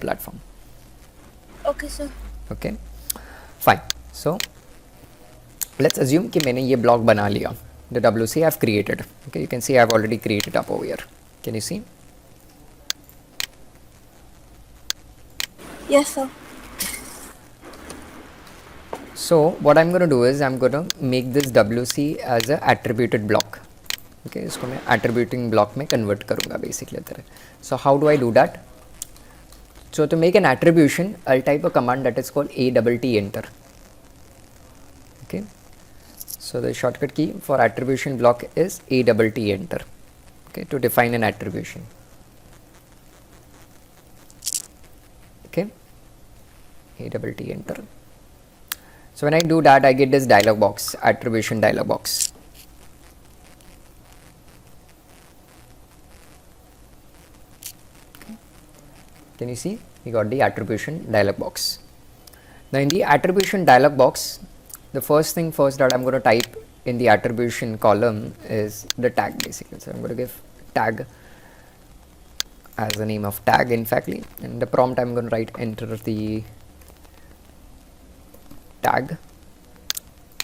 platform. Okay, sir. Okay, fine. So let's assume कि मैंने ये block बना लिया. The WC I've created. Okay, you can see I've already created up over here. Can you see? Yes, sir. So what I'm going to do is I'm going to make this WC as a attributed block. Okay, इसको मैं attributing block में convert करूँगा basically तरह. So how do I do that? So to make an attribution, I'll type a command that is called ATT enter. Okay, so the shortcut key for attribution block is ATT enter. Okay, to define an attribution. Okay, ATT enter. So when I do that, I get this dialog box, attribution dialog box. Can you see? We got the attribution dialog box. Now in the attribution dialog box, the first thing that I'm going to type in the attribution column is the tag basically. So I'm going to give tag as the name of tag in factly, and the prompt I'm going to write enter the tag.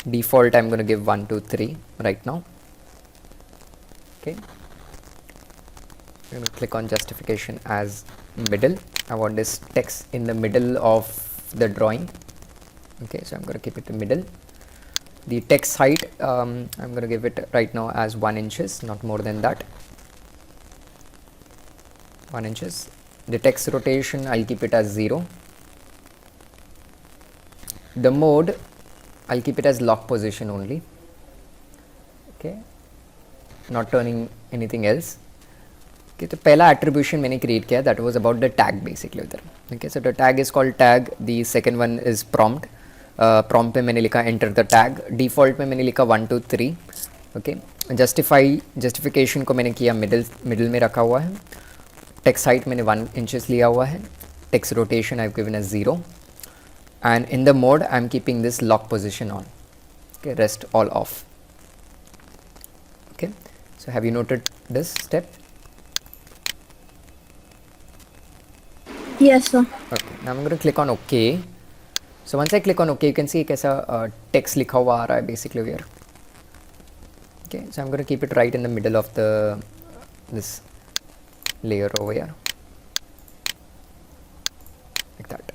Default I'm going to give 1 2 3 right now. Okay, I'm going to click on justification as middle. I want this text in the middle of the drawing. Okay, so I'm going to keep it in the middle. The text height I'm going to give it right now as 1 inches, not more than that. 1 inches. The text rotation I'll keep it as 0. The mode I'll keep it as lock position only. Okay, not turning anything else. Okay, तो पहला attribution मैंने create किया, that was about the tag basically उधर. Okay, so the tag is called tag. The second one is prompt. Prompt पे मैंने लिखा enter the tag. Default में मैंने लिखा 1 2 3. Okay, justification को मैंने किया middle में रखा हुआ है. Text height मैंने 1 inches लिया हुआ है. Text rotation I've given as 0. And in the mode I'm keeping this lock position on. Okay, rest all off. Okay, so have you noted this step? Yes, sir. Okay, now I'm going to click on OK. So once I click on OK, you can see एक ऐसा text लिखा हुआ आ रहा है basically here. Okay, so I'm going to keep it right in the middle of this layer over here, like that.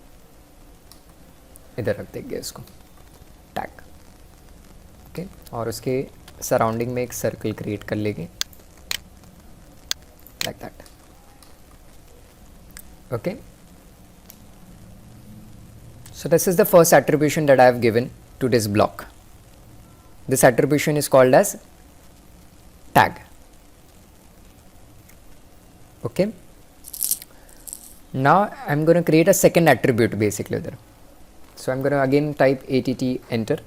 इधर रख देंगे इसको tag. Okay, और उसके surrounding में एक circle create कर लेंगे like that. Okay, so this is the first attribution that I have given to this block. This attribution is called as tag. Okay, now I'm going to create a second attribute basically there. So I'm going to again type ATT enter.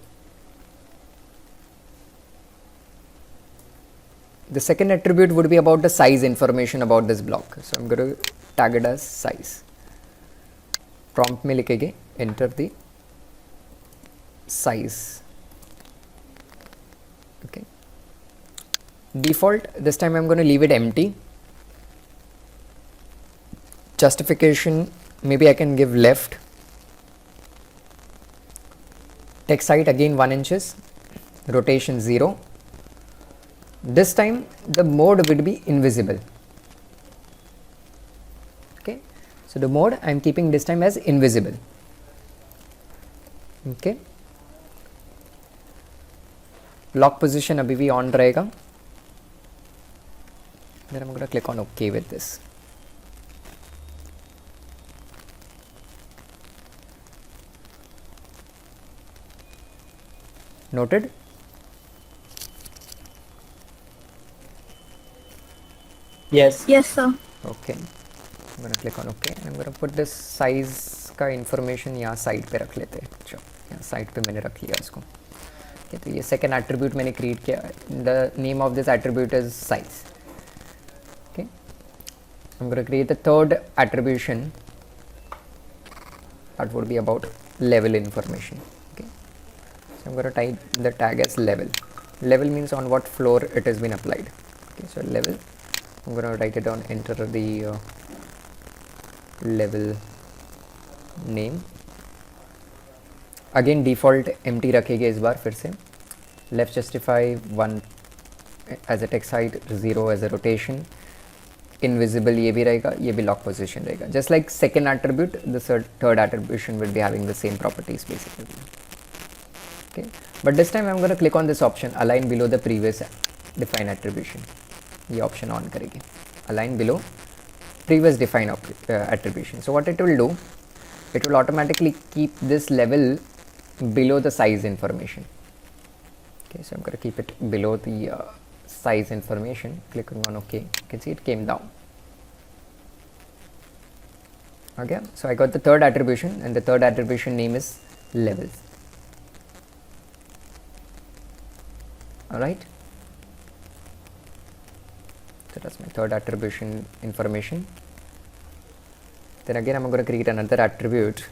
The second attribute would be about the size information about this block. So I'm going to tag it as size. Prompt में लिखेंगे enter the size. Okay, default this time I'm going to leave it empty. Justification maybe I can give left. Text height again 1 inches. Rotation 0. This time the mode will be invisible. Okay, so the mode I am keeping this time as invisible. Okay, lock position abhi bhi on rahega. Then I'm going to click on OK with this. Noted? Yes. Yes, sir. Okay, I'm going to click on OK. I'm going to put this size का information यहाँ side पे रख लेते हैं. चलो यहाँ side पे मैंने रख लिया इसको. Okay, तो ये second attribute मैंने create किया. The name of this attribute is size. Okay, I'm going to create the third attribution that would be about level information. Okay, so I'm going to type the tag as level. Level means on what floor it has been applied. Okay, so level, I'm going to write it down, enter the level name again default empty रखेंगे इस बार फिर से. Left justify 1 as a text height, 0 as a rotation, invisible ये भी रहेगा, ये भी लॉक पोजिशन रहेगा. Just like second attribute, the third attribution will be having the same properties basically. Okay, but this time I'm going to click on this option, align below the previous define attribution. ये option on करेगी, align below previous define attribution. So what it will do, it will automatically keep this level below the size information. Okay, so I'm going to keep it below the size information. Clicking on OK, you can see it came down. Okay, so I got the third attribution, and the third attribution name is levels. Alright, so that's my third attribution information. Then again I'm going to create another attribute.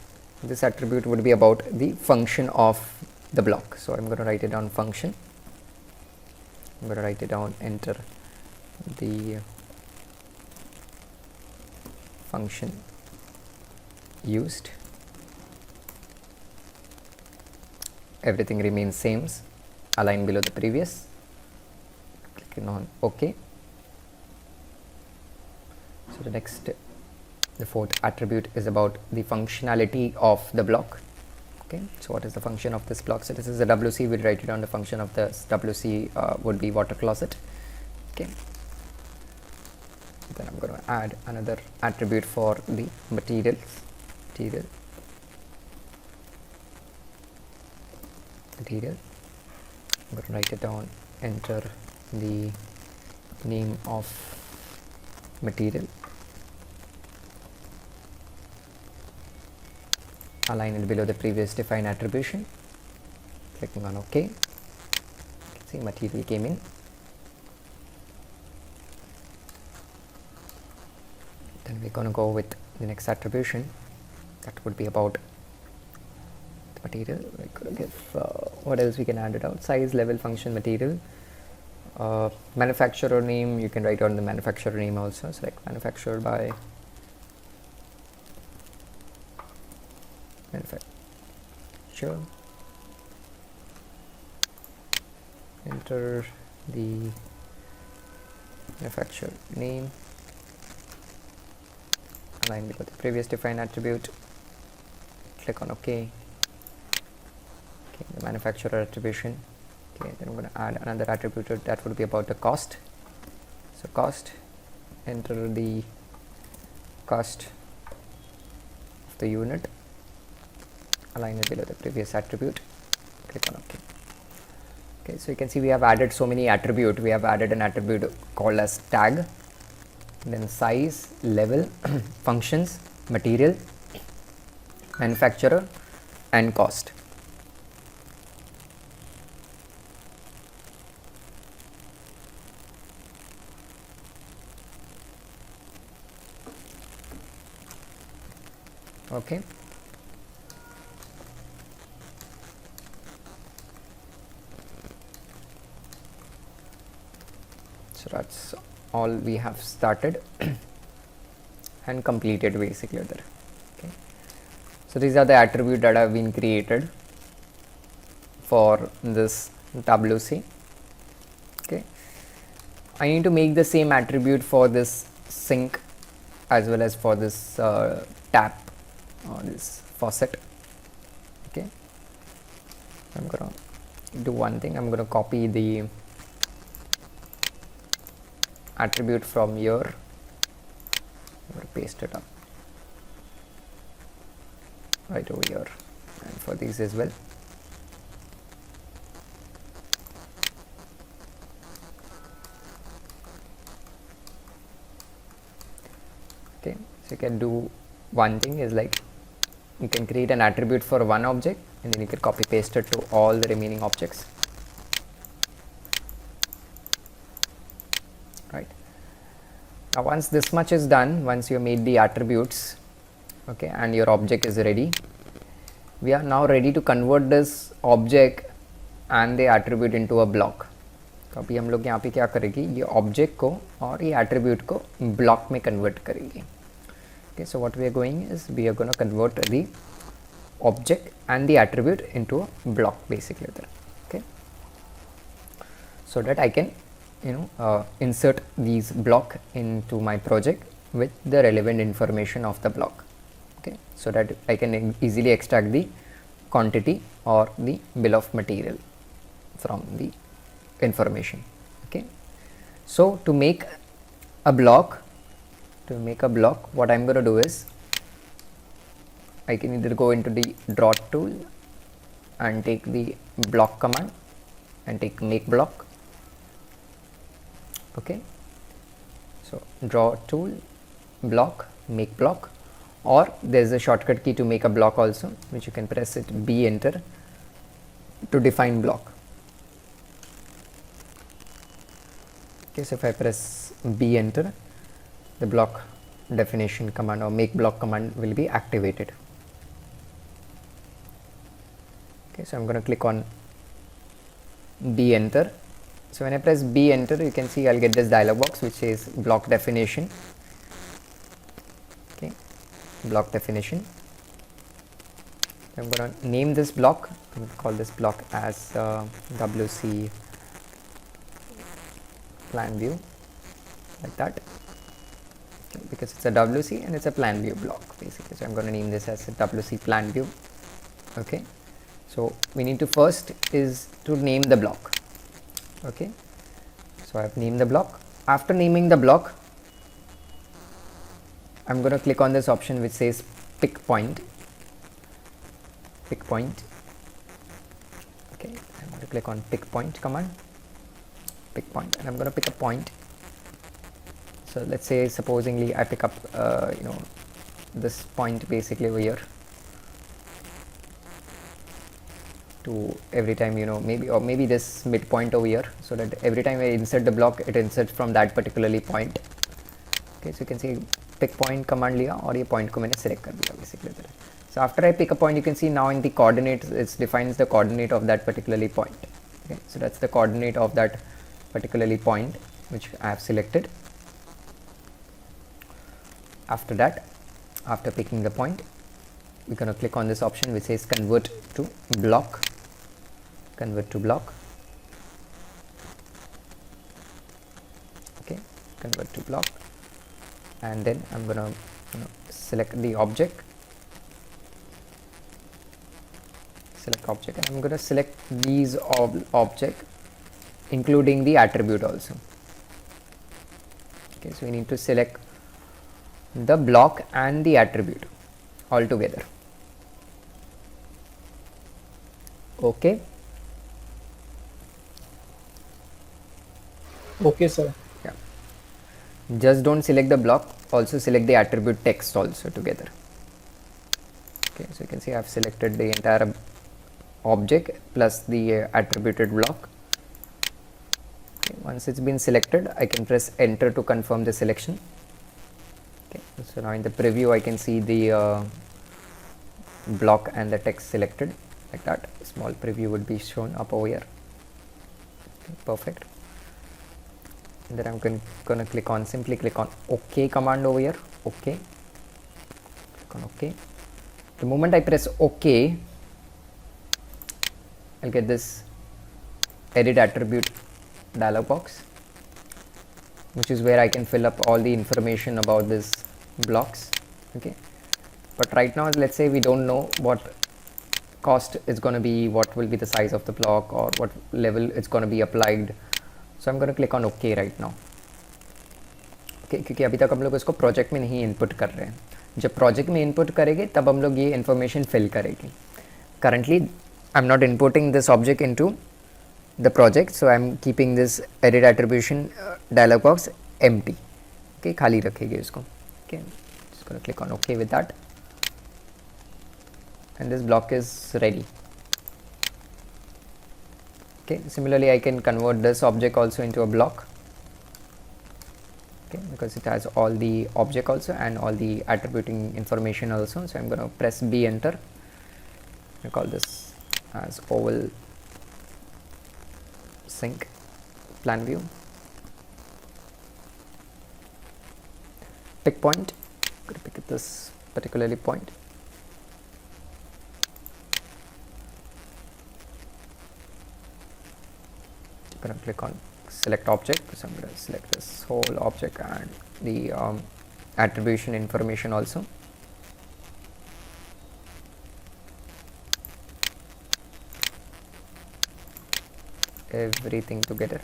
This attribute would be about the function of the block. So I'm going to write it down function. I'm going to write it down, enter the function used. Everything remains same, align below the previous, clicking on OK. So the fourth attribute is about the functionality of the block. Okay, so what is the function of this block? So this is a WC, we'll write it down. The function of this WC would be water closet. Okay, then I'm going to add another attribute for the material. I'm going to write it down, enter the name of material, align it below the previous define attribution, clicking on OK. You can see material came in. Then we're going to go with the next attribution, that would be about material. I could give what else we can add it out, size, level, function, material, manufacturer name. You can write down the manufacturer name also, select manufactured by manufacturer, enter the manufacturer name, align with the previous defined attribute, click on OK. The manufacturer attribution. Okay, then I'm going to add another attribute that would be about the cost. So cost, enter the cost of the unit, align it below the previous attribute, click on OK. Okay, so you can see we have added so many attributes. We have added an attribute called as tag, then size, level, functions, material, manufacturer, and cost. Okay, so that's all we have started and completed basically there. Okay, so these are the attributes that have been created for this WC. Okay, I need to make the same attribute for this sink as well as for this tap or this faucet. Okay, I'm gonna do one thing. I'm gonna copy the attribute from here. I'm gonna paste it up right over here, and for these as well. Okay, so you can do one thing is like you can create an attribute for one object and then you can copy paste it to all the remaining objects. Right, now once this much is done, once you made the attributes, okay, and your object is ready, we are now ready to convert this object and the attribute into a block. तो अभी हम लोग यहाँ पे क्या करेंगे, ये object को और ये एट्रीब्यूट को ब्लॉक में कन्वर्ट करेंगे. Okay, so what we are going is we are going to convert the object and the attribute into a block basically there. Okay, so that I can insert these block into my project with the relevant information of the block. Okay, so that I can easily extract the quantity or the bill of material from the information. Okay, so to make a block, what I'm going to do is I can either go into the draw tool and take the block command and take make block. Okay, so draw tool, block, make block, or there's a shortcut key to make a block also, which you can press it B enter to define block. Okay, so if I press B enter, the block definition command or make block command will be activated. Okay, so I'm going to click on B enter. So when I press B enter, you can see I'll get this dialog box which says block definition. Okay, block definition. I'm going to name this block. I'm going to call this block as WC plan view, like that. Okay, because it's a WC and it's a plan view block basically. So I'm going to name this as a WC plan view. Okay, so we need to first is to name the block. Okay, so I've named the block. After naming the block, I'm going to click on this option which says pick point. Okay, I'm going to click on pick point command, pick point, and I'm going to pick a point. So let's say supposingly I pick up this point basically over here to every time maybe this midpoint over here, so that every time I insert the block it inserts from that particularly point. Okay, so you can see pick point command लिया और ये point को मैंने select कर दिया basically. So after I pick a point, you can see now in the coordinates it defines the coordinate of that particularly point. Okay, so that's the coordinate of that particularly point which I have selected. After that, after picking the point, we're going to click on this option which says convert to block. Okay, convert to block, and then I'm going to select the object, and I'm going to select these object including the attribute also. Okay, so we need to select the block and the attribute all together. Okay, Okay, sir. yeah, just don't select the block, also select the attribute text also together. Okay, so you can see I've selected the entire object plus the attributed block. Okay, once it's been selected, I can press enter to confirm the selection. Okay, so now in the preview I can see the block and the text selected like that. Small preview would be shown up over here. Okay, perfect. And then I'm gonna simply click on OK command over here. OK, click on OK. The moment I press OK, I'll get this edit attribute dialog box, which is where I can fill up all the information about this blocks. Okay, but right now let's say we don't know what cost is going to be, what will be the size of the block, or what level it's going to be applied. So I'm going to click on OK right now. Okay, क्योंकि अभी तक हम लोग इसको project में नहीं input कर रहे हैं. जब प्रोजेक्ट में इनपुट करेंगे तब हम लोग ये इन्फॉर्मेशन फिल करेंगे. Currently I'm not importing this object into the project, so I'm keeping this edit attribution dialog box empty. Okay, खाली रखेंगे इसको. Okay, just going to click on OK with that, and this block is ready. Okay, similarly I can convert this object also into a block. Okay, because it has all the object also and all the attributing information also. So I'm going to press B enter. I call this as oval sync plan view. Pick point, going to pick at this particularly point. I'm going to click on select object, so I'm going to select this whole object and the attribution information also. Everything together.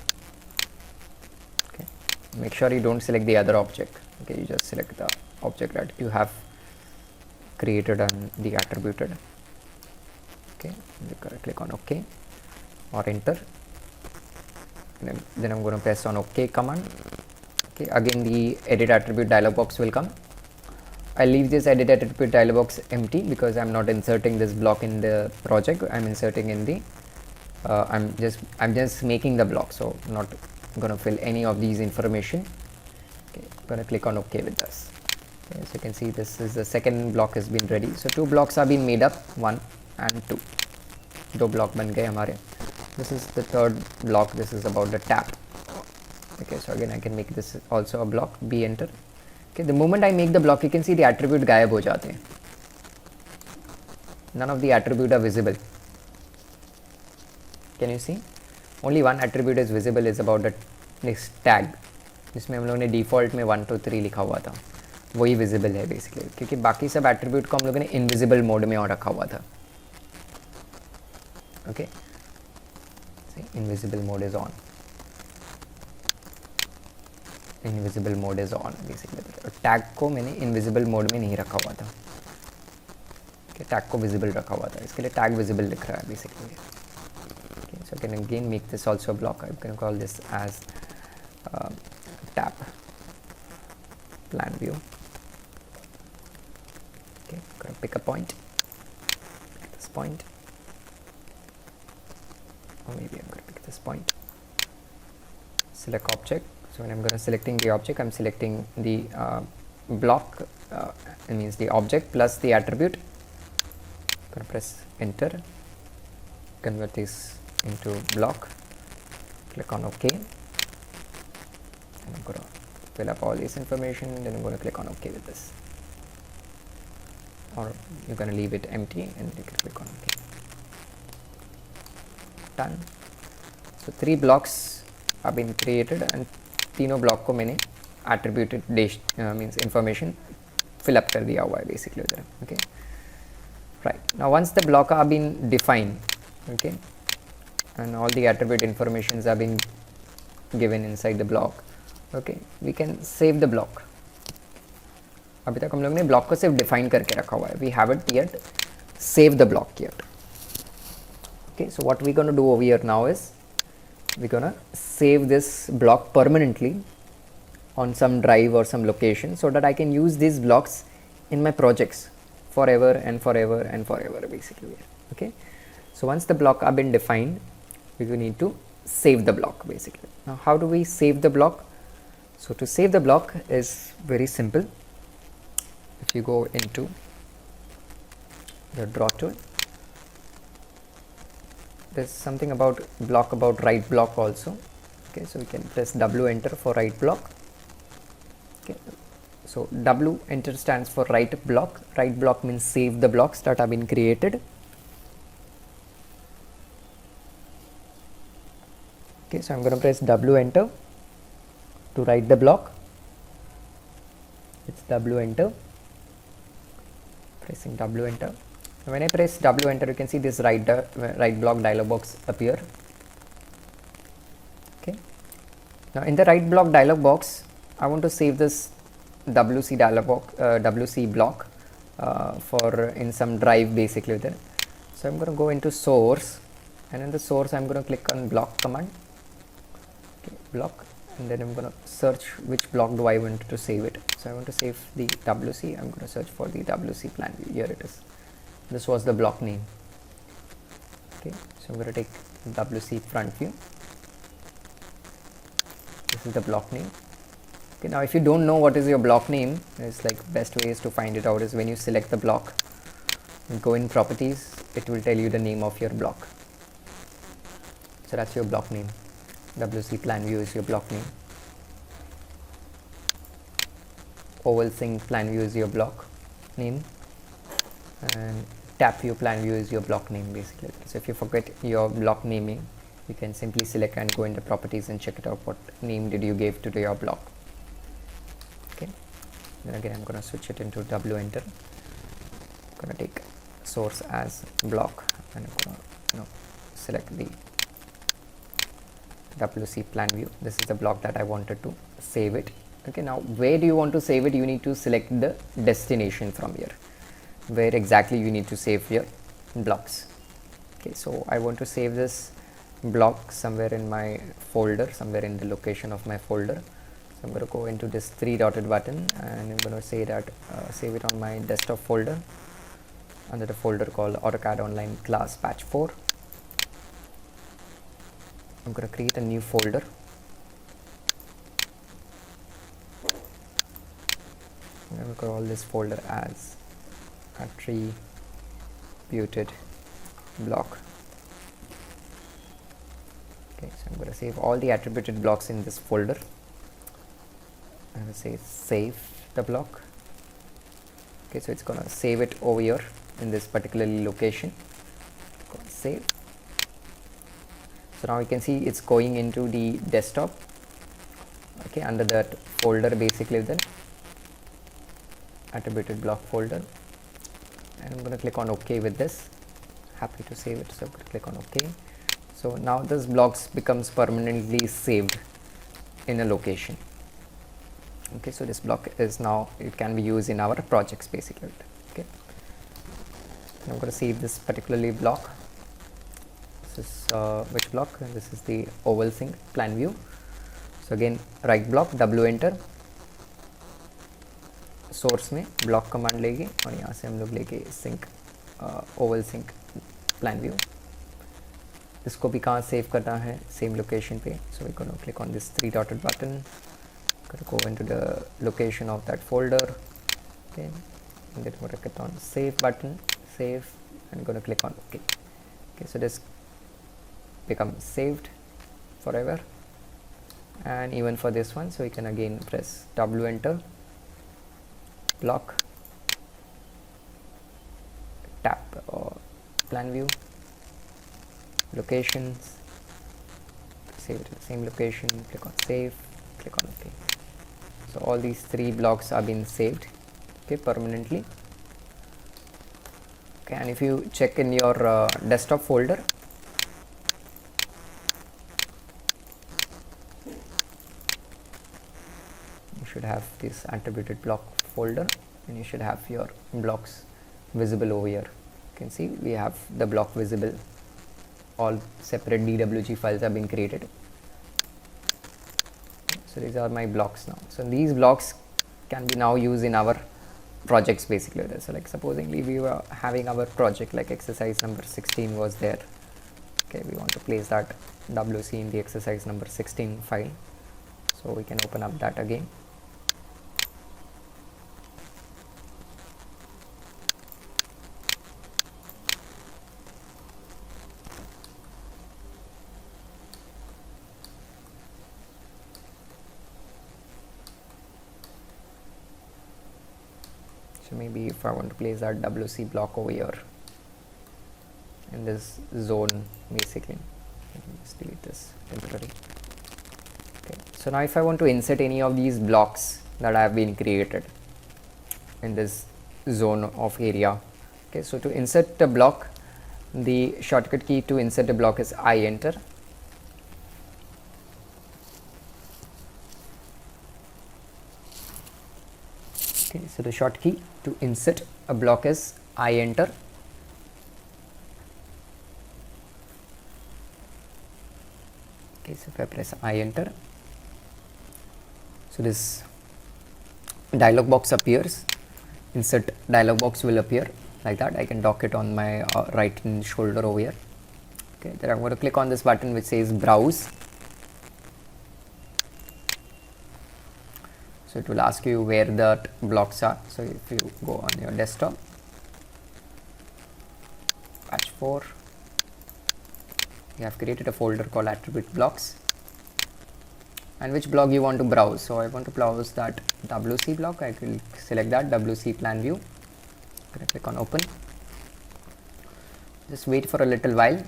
Okay, make sure you don't select the other object. Okay, you just select the object that you have created and the attributed. Okay, you're going to click on OK or enter. Then I'm going to press on OK command. Okay, again the edit attribute dialog box will come. I'll leave this edit attribute dialog box empty because I'm not inserting this block in the project. I'm inserting in the I'm just making the block, so I'm not going to fill any of these information. Okay, I'm going to click on OK with this. Okay, so you can see this is the second block has been ready. So two blocks have been made up, 1 and 2. दो block बन गए हमारे. This is the third block. This is about the tab. Okay, so again I can make this also a block. B enter. Okay, the moment I make the block, you can see the attribute गायब हो जाते हैं. None of the attribute are visible. Can you see? Only one attribute is visible, is about the next tag, जिसमें हम लोगों ने default में 1 2 3 लिखा हुआ था, वही visible है basically, क्योंकि बाकी सब attribute को हम लोगों ने invisible mode में और रखा हुआ था. Okay, see, invisible mode is on. Invisible mode is on basically. Tag को मैंने invisible mode में नहीं रखा हुआ था. Okay, tag को visible रखा हुआ था, इसके लिए tag visible लिख रहा है basically. Okay, so I can again make this also a block. I'm going to call this as tab plan view. Okay, I'm going to pick a point, pick this point, or maybe I'm going to pick this point. Select object. So when I'm going to selecting the object, I'm selecting the block, it means the object plus the attribute. I'm going to press enter, convert this into block, click on OK, and I'm going to fill up all this information. Then I'm going to click on OK with this, or you're going to leave it empty and you can click on OK. Done. So 3 blocks have been created and तीनों block को मैंने attributed dash means information fill up कर दिया हुआ है basically उधर. Okay, right. Now once the block have been defined, okay, and all the attribute informations have been given inside the block, okay, we can save the block. अभी तक हम लोग ने block को सिर्फ define करके रखा हुआ है. We haven't yet saved the block yet. Okay, so what we're going to do over here now is we're going to save this block permanently on some drive or some location so that I can use these blocks in my projects forever and forever and forever basically. Okay, so once the block have been defined, we will need to save the block basically. Now how do we save the block? So to save the block is very simple. If you go into the draw tool, there's something about block about right block also. Okay, so we can press W enter for right block. Okay, so W enter stands for right block. Right block means save the blocks that have been created. Okay, so I'm going to press W enter to write the block. It's W enter, pressing W enter. When I press W enter, you can see this right block dialog box appear. Okay, now in the right block dialog box, I want to save this WC dialog box, WC block for in some drive basically there. So I'm going to go into source, and in the source I'm going to click on block command. Okay, block, and then I'm going to search which block do I want to save it. So I want to save the WC. I'm going to search for the WC plan view. Here it is. This was the block name. Okay, so I'm going to take WC front view. This is the block name. Okay, now if you don't know what is your block name, it's like best ways to find it out is when you select the block, you go in properties, it will tell you the name of your block. So that's your block name. WC plan view is your block name. oval sync plan view is your block name, and tap view plan view is your block name basically. So if you forget your block naming, you can simply select and go into properties and check it out what name did you give to your block. Okay, then again I'm going to switch it into W enter. I'm going to take source as block and I'm going to select the WC plan view. This is the block that I wanted to save it. Okay, now where do you want to save it? You need to select the destination from here, where exactly you need to save your blocks. Okay, so I want to save this block somewhere in my folder, somewhere in the location of my folder. So I'm going to go into this three dotted button and I'm going to say that save it on my desktop folder under the folder called Autocad online class patch 4. I'm going to create a new folder. I'm going to call this folder as attributed block. Okay, so I'm going to save all the attributed blocks in this folder. I'm going to say save the block. Okay, so it's going to save it over here in this particular location. Save. So now you can see it's going into the desktop. Okay, under that folder basically, then attributed block folder, and I'm going to click on OK with this. Happy to save it, so I'm going to click on OK. So now this blocks becomes permanently saved in a location. Okay, so this block is now, it can be used in our projects basically. Okay, and I'm going to save this particularly block. This is which block? This is the oval sync plan view. So again right block W enter, source में block command लेंगे और यहाँ से हम लोग लेंगे sink oval sink plan view. इसको भी कहाँ सेव करना है, सेम लोकेशन पे. So we gonna click on this three dotted button, go into the location of that folder. Okay, and then we're going to click on save button, save, and going to click on OK. Okay, so this becomes saved forever. And even for this one, so we can again press W enter, block, tap plan view, locations, save it to the same location, click on save, click on OK. So all these three blocks are being saved, okay, permanently. Okay, and if you check in your desktop folder, you should have this attributed block folder and you should have your blocks visible over here. You can see we have the block visible, all separate DWG files have been created. So these are my blocks now. So these blocks can be now used in our projects basically. So like supposingly we were having our project like exercise number 16 was there. Okay, we want to place that WC in the exercise number 16 file. So we can open up that again. So maybe if I want to place that WC block over here in this zone basically, let me just delete this temporarily. Okay, so now if I want to insert any of these blocks that have been created in this zone of area, okay, so to insert the block, the shortcut key to insert a block is I enter. Okay, so the short key to insert a block is I enter. Okay, so if I press I enter, so this dialog box appears, insert dialog box will appear like that. I can dock it on my right hand shoulder over here. Okay, then I'm going to click on this button which says browse. So it will ask you where the blocks are. So if you go on your desktop, patch 4, you have created a folder called attribute blocks, and which block you want to browse. So I want to browse that WC block. I will select that WC plan view. Gonna click on open. Just wait for a little while.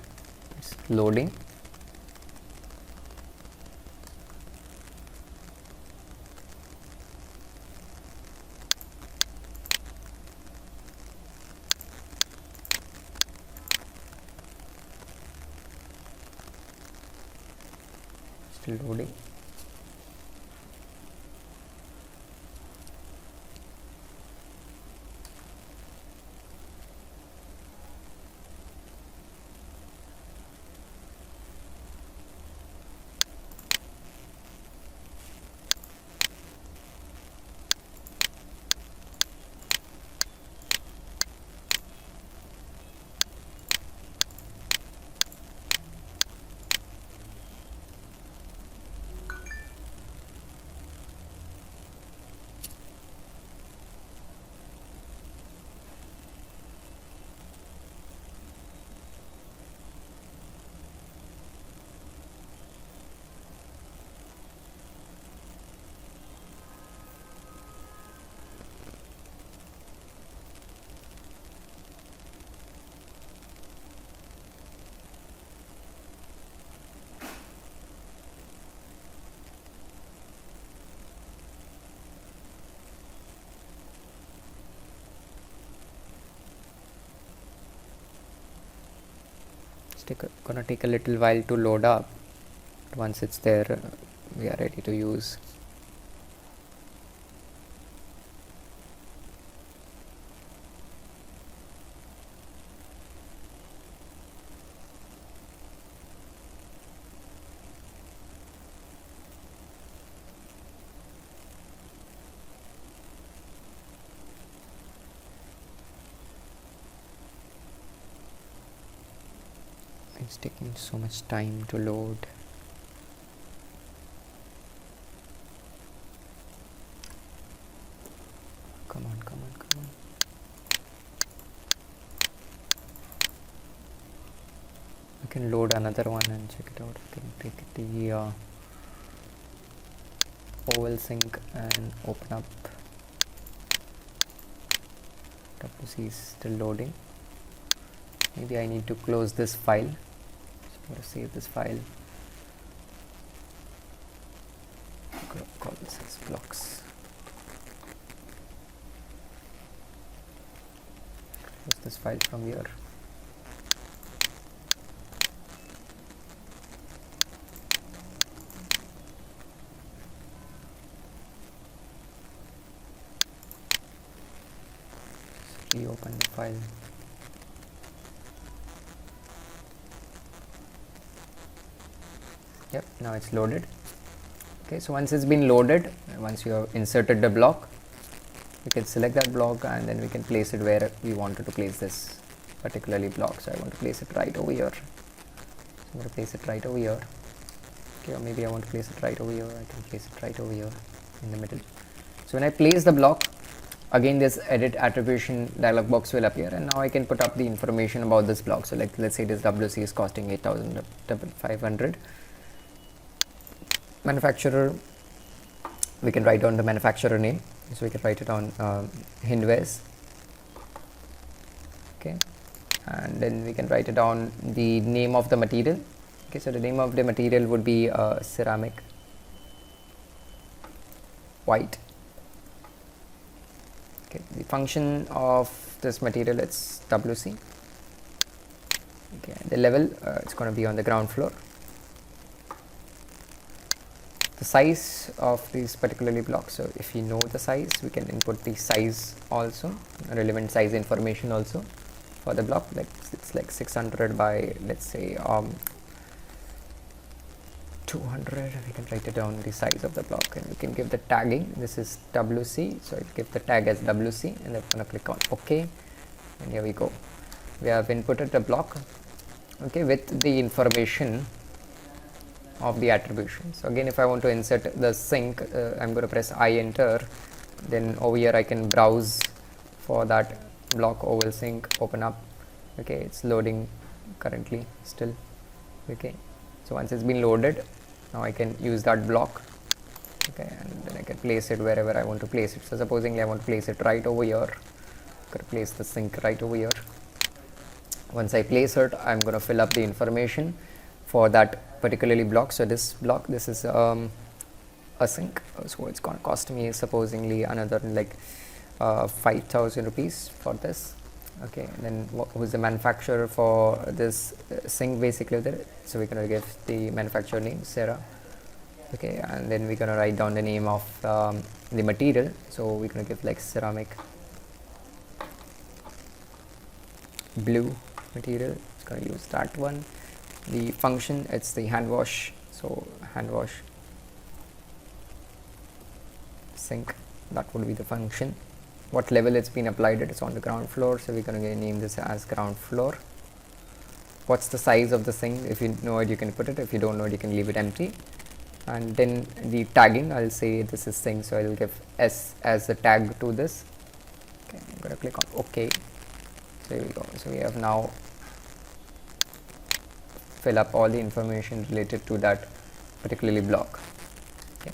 It's loading. Still loading. Gonna take a little while to load up. Once it's there, we are ready to use. It's taking so much time to load. Come on, come on, come on. We can load another one and check it out. I can take the oval sink and open up. WC is still loading. Maybe I need to close this file. I'm going to save this file. Call this as blocks. Close this file from here. Just reopen the file. Yep, now it's loaded. Okay, so once it's been loaded, once you have inserted the block, we can select that block and then we can place it where we wanted to place this particularly block. So I want to place it right over here. So I'm going to place it right over here. Okay, or maybe I want to place it right over here. I can place it right over here in the middle. So when I place the block, again this edit attribution dialog box will appear, and now I can put up the information about this block. So like, let's say this WC is costing 8,500. Manufacturer, we can write down the manufacturer name, so we can write it on Hindwes. Okay, and then we can write it down the name of the material. Okay, so the name of the material would be ceramic white. Okay, the function of this material, it's WC. Okay, the level, it's going to be on the ground floor. The size of these particularly blocks, so if you know the size, we can input the size also, relevant size information also for the block. Like it's like 600 by, let's say 200. We can write it down the size of the block, and we can give the tagging. This is WC, so I give the tag as WC, and I'm gonna click on OK, and here we go. We have inputted the block, okay, with the information of the attribution. So again, if I want to insert the sink, I'm going to press I enter, then over here I can browse for that block, oval sink, open up. Okay, it's loading currently still. Okay, so once it's been loaded, now I can use that block. Okay, and then I can place it wherever I want to place it. So supposingly I want to place it right over here. I'm going to place the sink right over here. Once I place it, I'm going to fill up the information for that particularly block. So this block, this is a sink, so it's going to cost me supposingly another like 5,000 rupees for this. Okay, and then who's the manufacturer for this sink basically there. So we're going to give the manufacturer name Sarah. Okay, and then we're going to write down the name of the material. So we're going to give like ceramic blue material. It's going to use that one. The function, it's the hand wash. So hand wash sink, that would be the function. What level it's been applied at, it's on the ground floor, so we're going to name this as ground floor. What's the size of the sink? If you know it, you can put it. If you don't know it, you can leave it empty. And then the tagging, I'll say this is sink, so I'll give S as the tag to this. Okay, I'm going to click on OK. So here we go. So we have now fill up all the information related to that particularly block. Okay.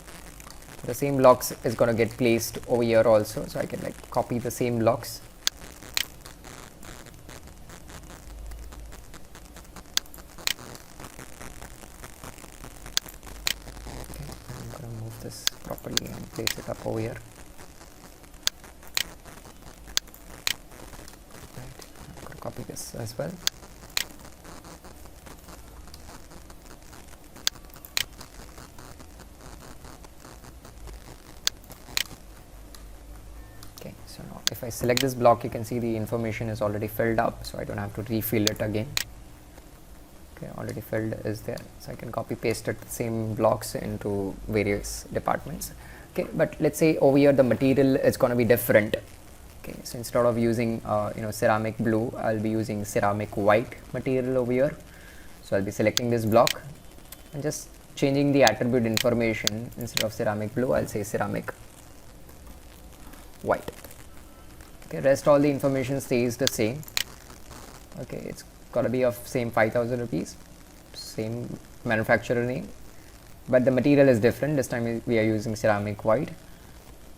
The same blocks is going to get placed over here also, so I can like copy the same blocks. Okay, I'm going to move this properly and place it up over here. Right, I'm going to copy this as well. So now if I select this block, you can see the information is already filled up, so I don't have to refill it again. Okay, already filled is there, so I can copy paste it the same blocks into various departments. Okay, but let's say over here the material is going to be different. Okay, so instead of using ceramic blue, I'll be using ceramic white material over here. So I'll be selecting this block and just changing the attribute information. Instead of ceramic blue, I'll say ceramic white. Okay, rest all the information stays the same. Okay, it's got to be of same 5,000 rupees, same manufacturer name, but the material is different. This time we are using ceramic white.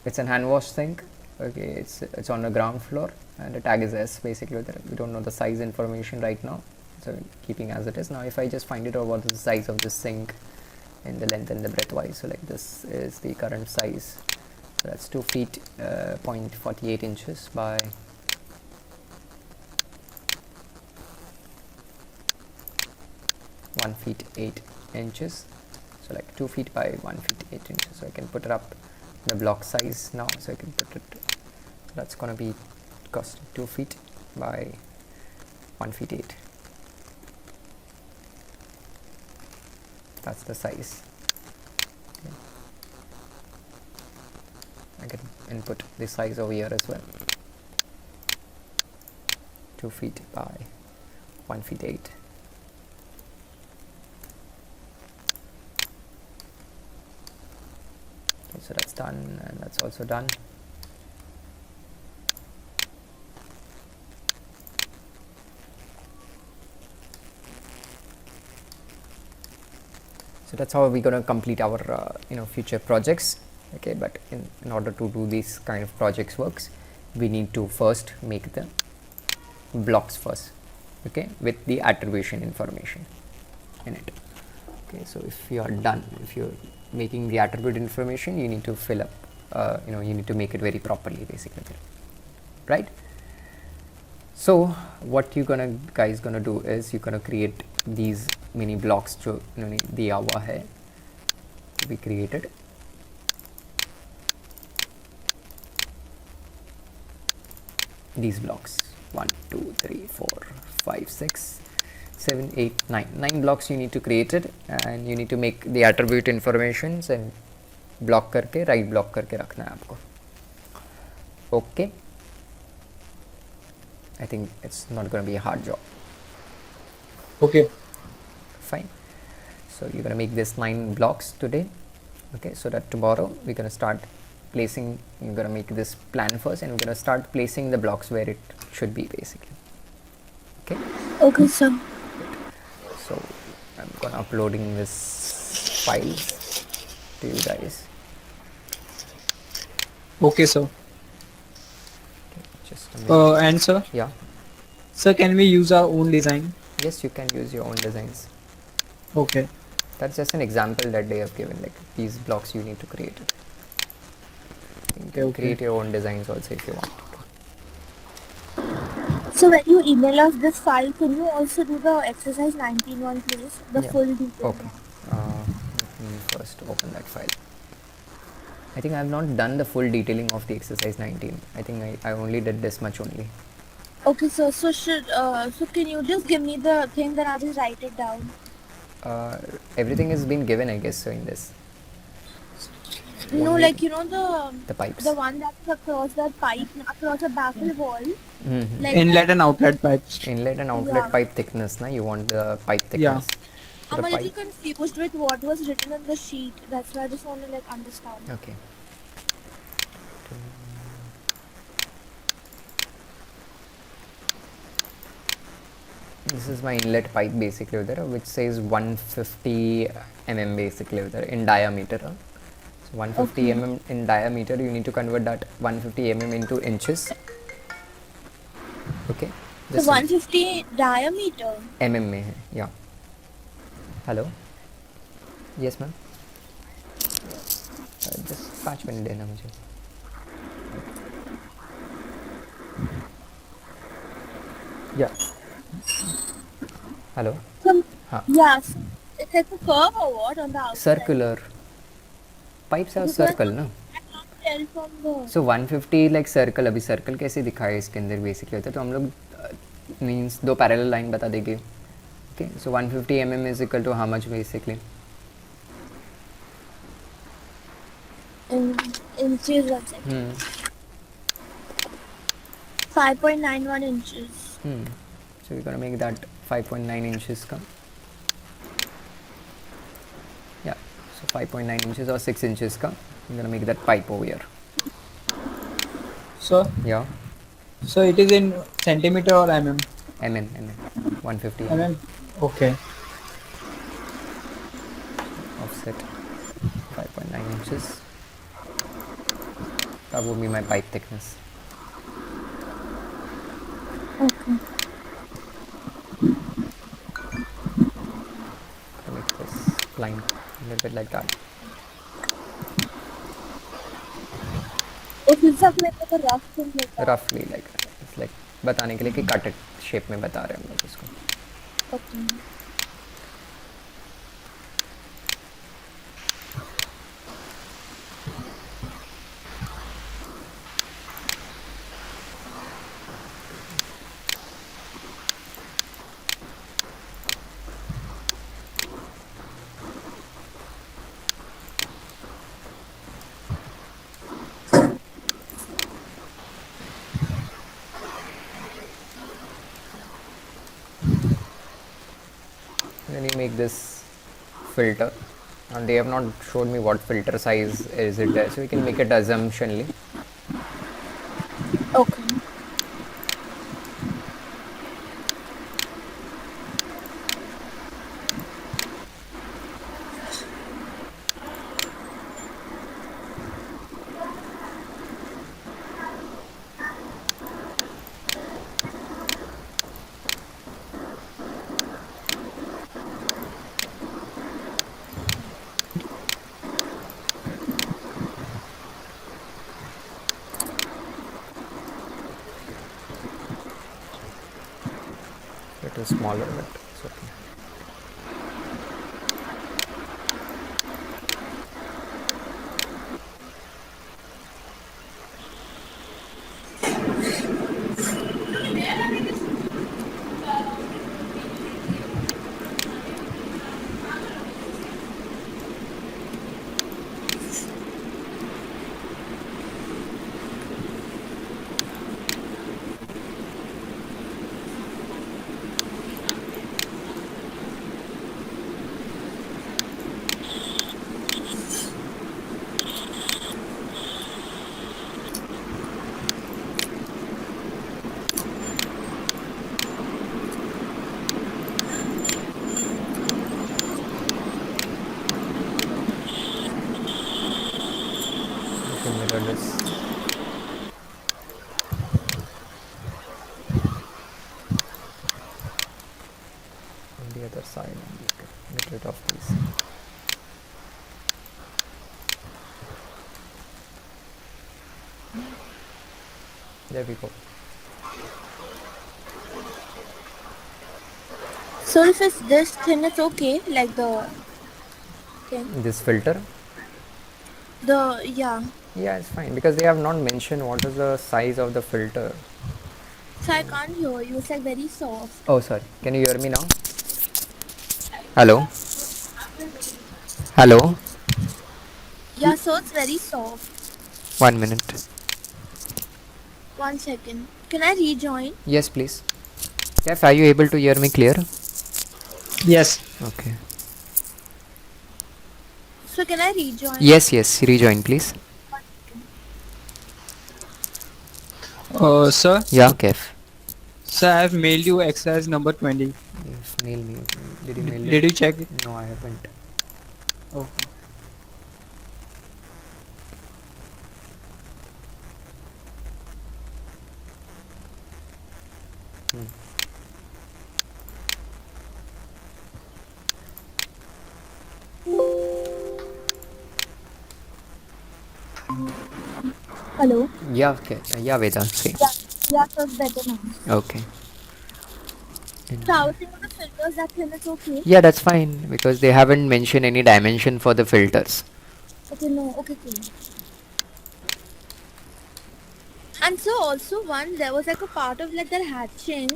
It's an hand wash sink. Okay, it's on the ground floor, and the tag is S basically. We don't know the size information right now, so keeping as it is. Now if I just find it out what is the size of this sink in the length and the breadth wise, so like this is the current size. So that's 2 feet 0.48 inches by 1 feet 8 inches. So like 2 feet by 1 feet 8 inches. So I can put it up the block size now. So I can put it. That's gonna be costing 2 feet by 1 feet 8. That's the size. Okay. I can input the size over here as well. 2 feet by 1 feet 8. Okay, so that's done, and that's also done. So that's how we're going to complete our future projects. Okay, but in order to do these kind of projects works, we need to first make the blocks first, okay, with the attribution information in it. Okay, so if you are done, if you're making the attribute information, you need to fill up you need to make it very properly basically, right? So what you guys gonna do is you're gonna create these mini blocks जो इन्होंने दिया हुआ है to be created. These blocks 1 2 3 4 5 6 7 8 9 blocks you need to create it, and you need to make the attribute informations and block करके right block करके रखना है आपको. Okay, I think it's not going to be a hard job. Okay. Fine. So you're going to make this 9 blocks today. Okay, so that tomorrow we're going to start placing, you're going to make this plan first, and we're going to start placing the blocks where it should be basically. Okay. Okay, sir. So I'm going to uploading this file to you guys. Okay, sir. Just a minute. And sir, Yeah. sir, can we use our own design? Yes, you can use your own designs. Okay. That's just an example that they have given, like these blocks you need to create. You can Okay. create your own designs also if you want. So when you email us this file, can you also do the exercise 19 one, please? The Yeah. full detail. Okay. Let me first open that file. I think I have not done the full detailing of the exercise 19. I think I only did this much only. Okay, sir. So can you just give me the thing, then I'll just write it down. Everything has been given, I guess, so in this. No, Only like the pipes. the one that's across that pipe, across a baffle wall. Mhm. Like Inlet and outlet pipes. Inlet and outlet yeah. pipe thickness, na? You want the pipe Yeah. thickness. So I'm the a little pipe. confused with what was written on the sheet. That's why I just want to like understand. Okay. This is my inlet pipe basically over there, which says 150 mm basically over there in diameter. So 150 Okay. mm in diameter, you need to convert that 150 mm into inches. Okay. So Just 150 diameter. mm में है. Yeah. Hello. Yes, ma'am. Just 5 minutes देना मुझे. Yeah. Hello. Some हाँ. yes. It's like a curve or what on the outside? Circular. Pipes are Because circle ना. I can't tell from the. So 150 like circle. अभी circle कैसे दिखाए इसके अंदर basically होता है तो हम लोग means दो parallel line बता देंगे. Okay. So 150 mm is equal to how much basically? Inches, one second. 5.91 inches. So we're gonna make that 5.9 inches come. Yeah. So 5.9 inches or 6 inches come. I'm gonna make that pipe over here. Sir, Yeah. so it is in centimeter or mm? mm 150 Mm. Okay. offset 5.9 inches. That would be my pipe thickness. Okay. To make this line a little bit like that. और फिर से अपने को तो rough thing लेता है. Roughly like it's like बताने के लिए कि कट शेप में बता रहे हैं हम लोग इसको. Okay. Then you make this filter, and they have not showed me what filter size is it there, so we can make it assumptionally. Okay. It is smaller, but it's okay. the other side and get rid of these. There we go. So if it's this thin, it's okay. Like the thing. This filter, Yeah. yeah, it's fine because they have not mentioned what is the size of the filter. So I can't hear you. It's like very soft. Oh, sorry. Can you hear me now? Hello? Hello? Yeah, so it's very soft. 1 minute. 1 second. Can I rejoin? Yes, please. Kev, are you able to hear me clear? Yes. Okay. So can I rejoin? Yes, yes. Rejoin, please. Sir. Yeah, Kev. Sir, I have mailed you exercise number 20. Yes, mail me. Did you mail Did it? you check it? No, I haven't. Okay. Hello? Yeah, okay. Yeah, Veda. See. Yeah, so it's better now. Okay. So I was thinking of the filters, that thin is okay. Yeah, that's fine because they haven't mentioned any dimension for the filters. Okay, no, okay, cool. And so also there was like a part of like that hatching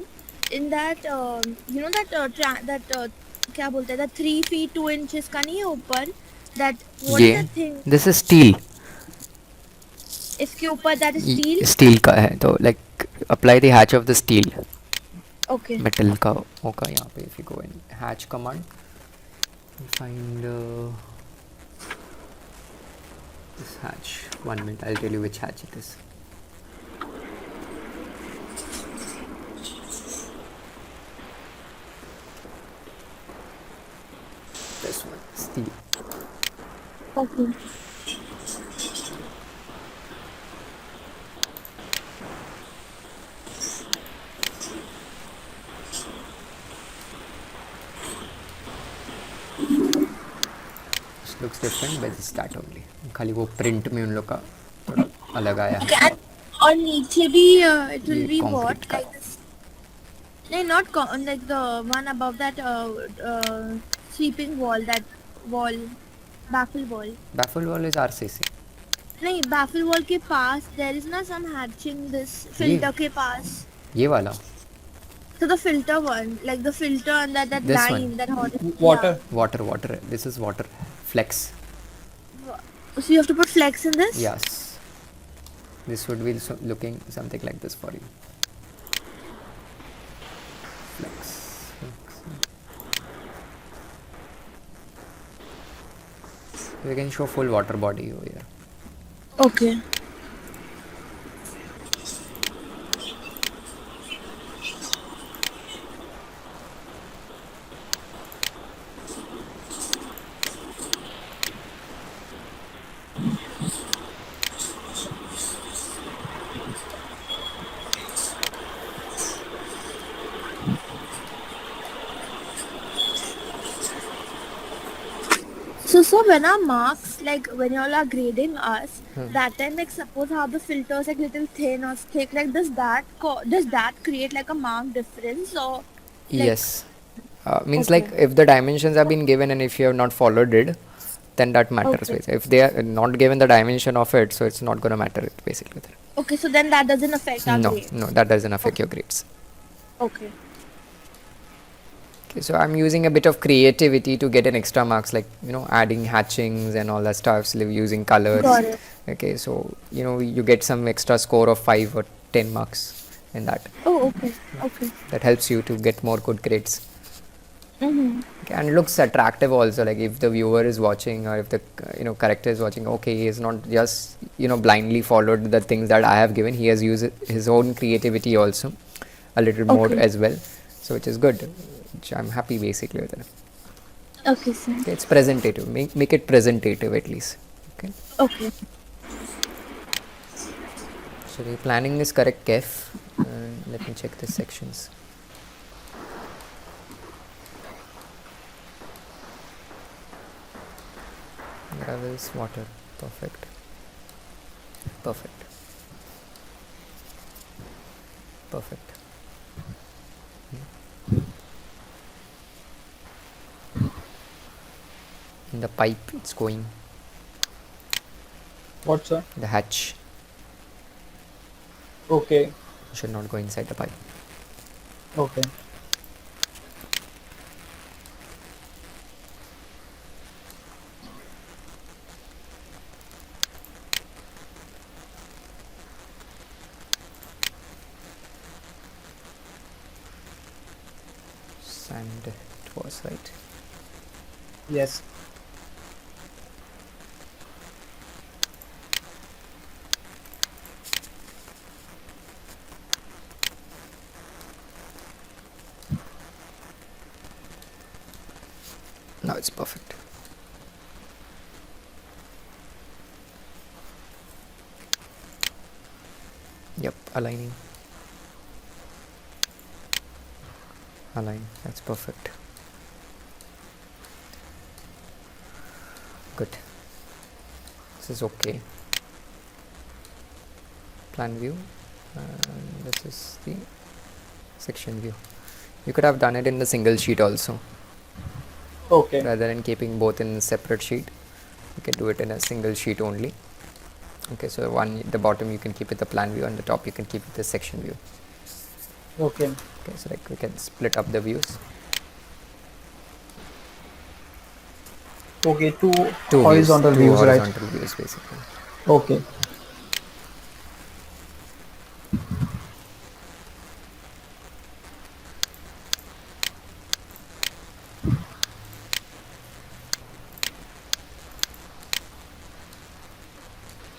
in that you know that क्या बोलते हैं, that 3 feet 2 inches का नहीं है ऊपर, that what is Yeah. that thing This is steel. इसके ऊपर that is steel. Steel का है तो like apply the hatch of the steel. Okay. Metal का होगा यहाँ पे. If you go in hatch command, you find this hatch. 1 minute, I'll tell you which hatch it is. This one, steel. Okay. This looks different, but it's that only. खाली वो print में उन लोग का थोड़ा अलग आया है. Okay, and और नीचे भी it will ये be concrete what का. like this. No, not like the one above that sweeping wall, that wall, baffle wall. Baffle wall is RCC. नहीं, baffle wall के पास there is ना some hatching this filter के पास. ये वाला. So the filter one, like the filter and that This line, one. that horizontal. Water. Water. This is water. Flex. Yeah. So you have to put flex in this? Yes. This would be looking something like this for you. Flex. We can show full water body over here. Okay. So when our marks, like when y'all are grading us, that time, like suppose how the filters like little thin or thick, like does that create like a mark difference or? Like, Yes. Means Okay. like if the dimensions have been given and if you have not followed it, then that matters. Okay. Basically. If they are not given the dimension of it, so it's not going to matter basically. Okay, so then that doesn't affect our No, grade. no, that doesn't affect your grades. Okay. Okay, so I'm using a bit of creativity to get an extra marks, like adding hatchings and all that stuff, so using colors. Got it. Okay, so you get some extra score of 5 or 10 marks in that. Oh, okay. Okay. That helps you to get more good grades. Mm-hmm. Okay, and looks attractive also. Like if the viewer is watching or if the character is watching, okay, he is not just blindly followed the things that I have given. He has used his own creativity also, a little more Okay. as well. So which is good. Which I'm happy basically with it. Okay, sir. Okay, it's presentative. Make it presentative at least. Okay. Okay. So the planning is correct, Kef. Let me check the sections. gravels, water. Perfect. Perfect. Perfect. In the pipe, it's going. What, sir? The hatch Okay. should not go inside the pipe. Okay. Sand it was, right? Yes. Now it's perfect. Yep, aligning. Align, that's perfect. Good. This is okay. Plan view, and this is the section view. You could have done it in the single sheet also. Okay. Rather than keeping both in separate sheet, you can do it in a single sheet only. Okay, so one the bottom you can keep it the plan view, and the top you can keep it the section view. Okay. Okay, so like we can split up the views. Okay. Two Two horizontal views, two views, right? horizontal views basically. Okay.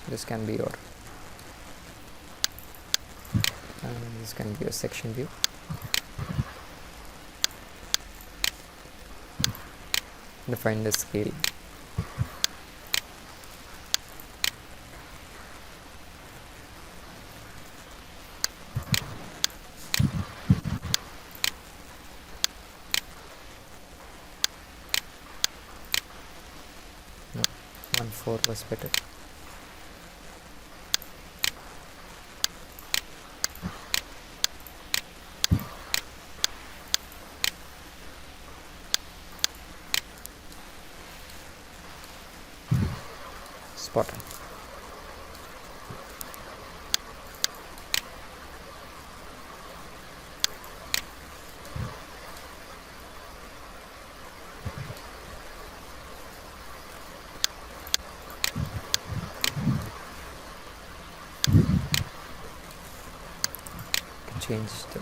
This can be your and this can be your section view. Define the scale. No, 1/4 was better. Spot on. Can change the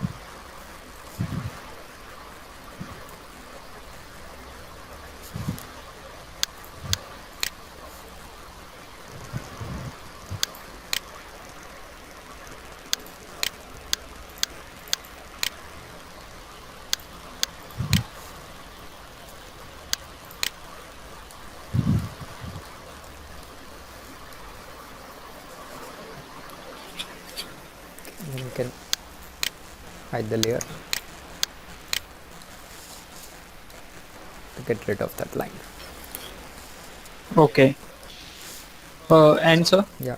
then you can hide the layer to get rid of that line. Okay. And sir, Yeah.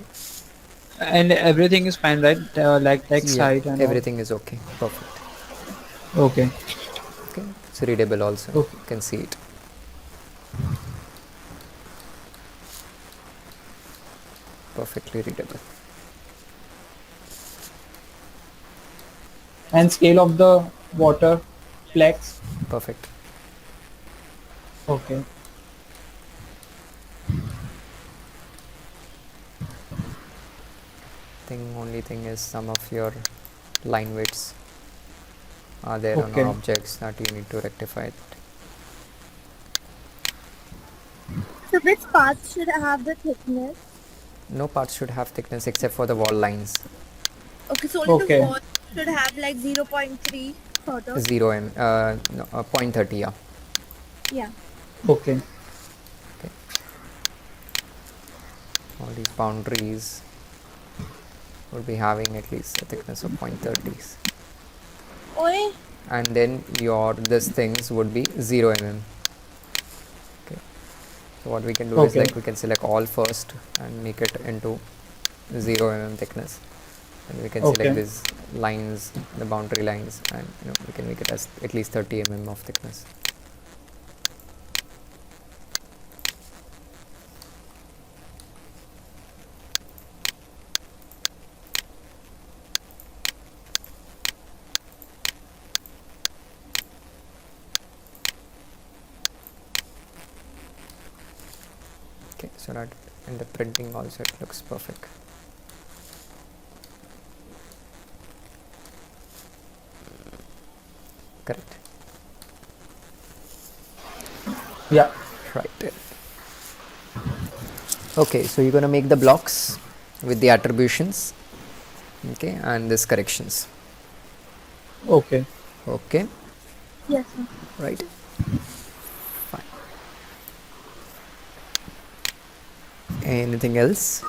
and everything is fine, right? Like text Yeah, height and everything is okay. Perfect. all. Okay. Okay, it's readable also. Okay. You can see it. Perfectly readable. And scale of the water flex. Perfect. Okay. Only thing is some of your line weights are there Okay. on objects that you need to rectify it. So which parts should have the thickness? No parts should have thickness except for the wall lines. Okay, so only Okay. the wall should have like 0.3 sort of. 0.30, yeah. Yeah. Okay. Okay. All these boundaries would be having at least a thickness of 0.30s. Oi. And then your these things would be 0 mm. Okay. So what we can do is Okay. like we can select all first and make it into 0 mm thickness, and we can Okay. select these lines, the boundary lines, and we can make it as at least 30 mm of thickness. Okay, so that in the printing also it looks perfect. Correct. Yeah. Right. Okay, so you're going to make the blocks with the attributions, okay, and this corrections. Okay. Okay, Yes, sir. right. Fine. Anything else?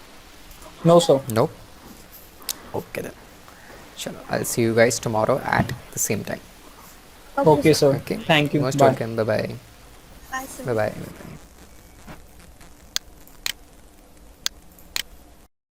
No, sir. Nope. Okay then. Chalo, I'll see you guys tomorrow at the same time. Okay, sir. Okay. Thank you. Most Bye. welcome. Bye bye. Bye, sir. Bye bye. Bye bye.